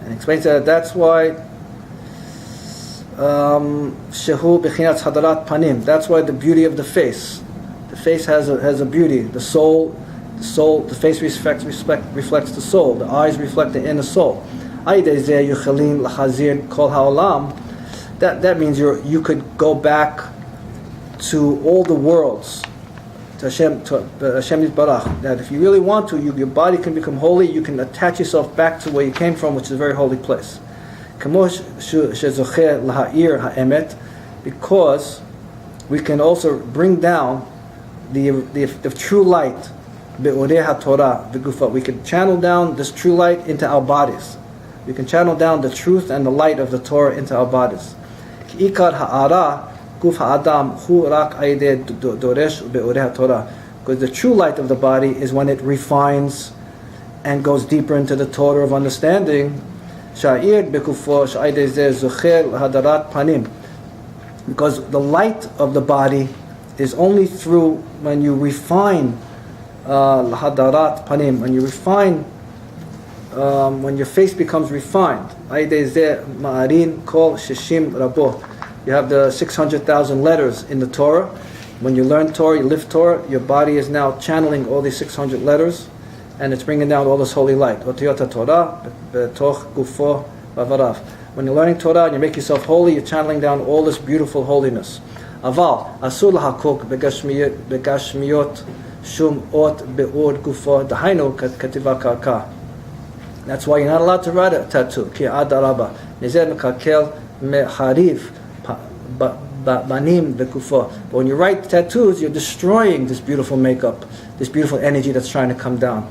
And explains that that's why Shehu Bechinat Hadarat Panim. That's why the beauty of the face. The face has a beauty. The face reflects the soul. The eyes reflect the inner soul. That means you could go back to all the worlds, to Hashem Yitbarach. That if you really want to, your body can become holy. You can attach yourself back to where you came from, which is a very holy place. Because we can also bring down the true light. We can channel down this true light into our bodies. We can channel down the truth and the light of the Torah into our bodies. Because the true light of the body is when it refines and goes deeper into the Torah of understanding. Because the light of the body is only through when you refine lahadarat panim, when you refine, when your face becomes refined. You have the 600,000 letters in the Torah. When you learn Torah, you live Torah, your body is now channeling all these 600 letters, and it's bringing down all this holy light. When you're learning Torah and you make yourself holy, you're channeling down all this beautiful holiness. Aval asur lahakok begashmiyot shum ot be'od gufo dahainu kativa karka. That's why you're not allowed to write a tattoo. Ki adaraba nizeh mekakel mehariv banim begufo. But when you write tattoos, you're destroying this beautiful makeup, this beautiful energy that's trying to come down.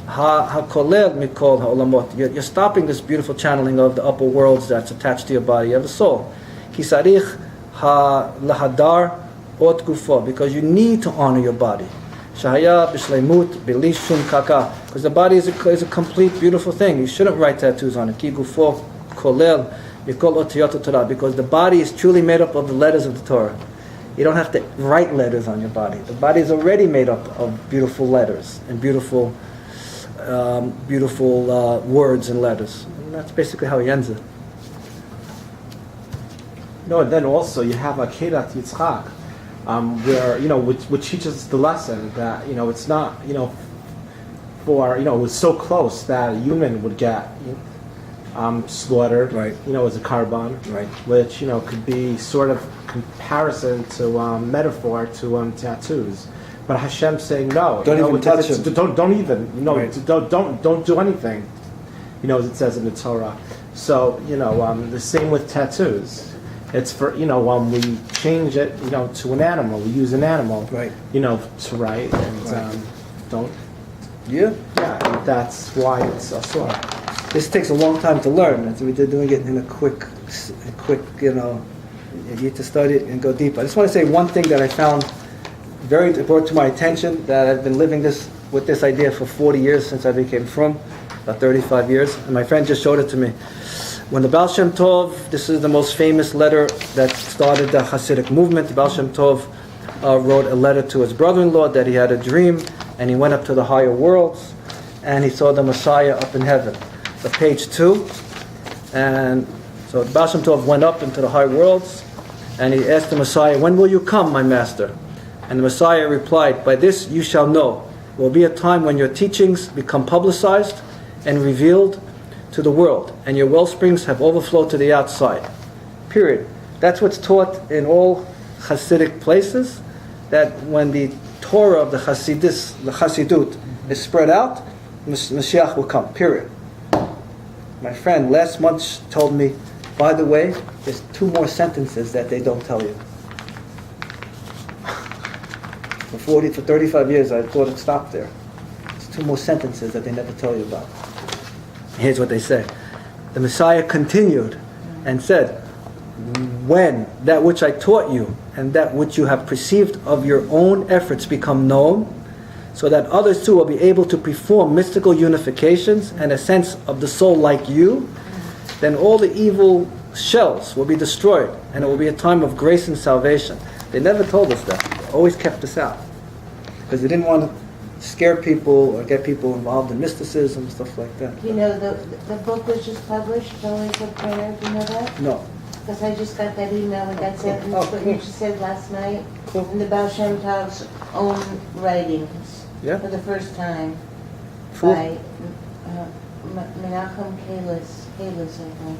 Ha-kolel mikol ha'olamot. You're stopping this beautiful channeling of the upper worlds that's attached to your body. You have a soul. Kisarich ha-lahadar ot gufo. Because you need to honor your body. Shahaya b'shleimut b'lishum kaka. Because the body is a complete, beautiful thing. You shouldn't write tattoos on it. Ki gufo kolel mikol otiyot Torah. Because the body is truly made up of the letters of the Torah. You don't have to write letters on your body. The body is already made up of beautiful letters and beautiful words and letters. And that's basically how he ends it. No, and then also you have a Kedat Yitzchak, where which teaches the lesson that it's not for it was so close that a human would get slaughtered, right? As a karban, right? Which could be sort of comparison to metaphor to tattoos. But Hashem saying no, don't even touch him. Don't even, right. don't do anything, as it says in the Torah. So the same with tattoos. It's for when we change it, to an animal, we use an animal, right? To write and right. Don't. Yeah. And that's why it's asur. This takes a long time to learn. That's we're doing it in a quick, you need to study it and go deep. I just want to say one thing that I found very brought to my attention, that I've been living with this idea for 40 years since I became frum, about 35 years, and my friend just showed it to me. When the Baal Shem Tov, this is the most famous letter that started the Hasidic movement. The Baal Shem Tov wrote a letter to his brother-in-law that he had a dream, and he went up to the higher worlds, and he saw the Messiah up in heaven. So page 2, and so the Baal Shem Tov went up into the high worlds, and he asked the Messiah, "When will you come, my master?" And the Messiah replied, "By this you shall know. There will be a time when your teachings become publicized and revealed to the world, and your wellsprings have overflowed to the outside." Period. That's what's taught in all Hasidic places, that when the Torah of the Hasidut is spread out, Mashiach will come. Period. My friend last month told me, by the way, there's 2 more sentences that they don't tell you. For 35 years, I thought it stopped there. There's 2 more sentences that they never tell you about. Here's what they say. The Messiah continued and said, "When that which I taught you and that which you have perceived of your own efforts become known, so that others too will be able to perform mystical unifications and a sense of the soul like you, then all the evil shells will be destroyed, and it will be a time of grace and salvation." They never told us that. They always kept us out, because they didn't want scare people or get people involved in mysticism, stuff like that. You know, the book was just published, Always a Prayer, do you know that? No. Because I just got that email with that sentence, Oh, what cool. you just said last night, Cool. in the Baal Shem Tov's own writings, Yeah. for the first time, Cool. by Menachem Kalis, I think.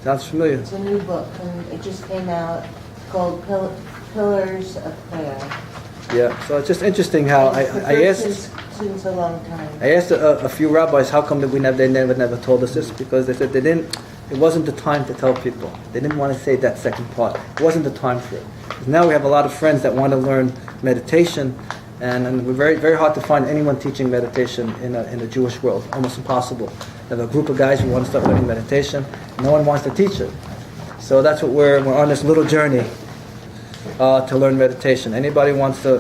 Sounds familiar. It's a new book, and it just came out, called Pillars of Prayer. Yeah. So it's just interesting how It's the I first asked. since a long time. I asked a few rabbis how come that they never told us this, because they said they didn't. It wasn't the time to tell people. They didn't want to say that second part. It wasn't the time for it. 'Cause now we have a lot of friends that want to learn meditation, and we're very very hard to find anyone teaching meditation in the Jewish world. Almost impossible. We have a group of guys who want to start learning meditation. No one wants to teach it. So that's what we're on this little journey to learn meditation. Anybody wants to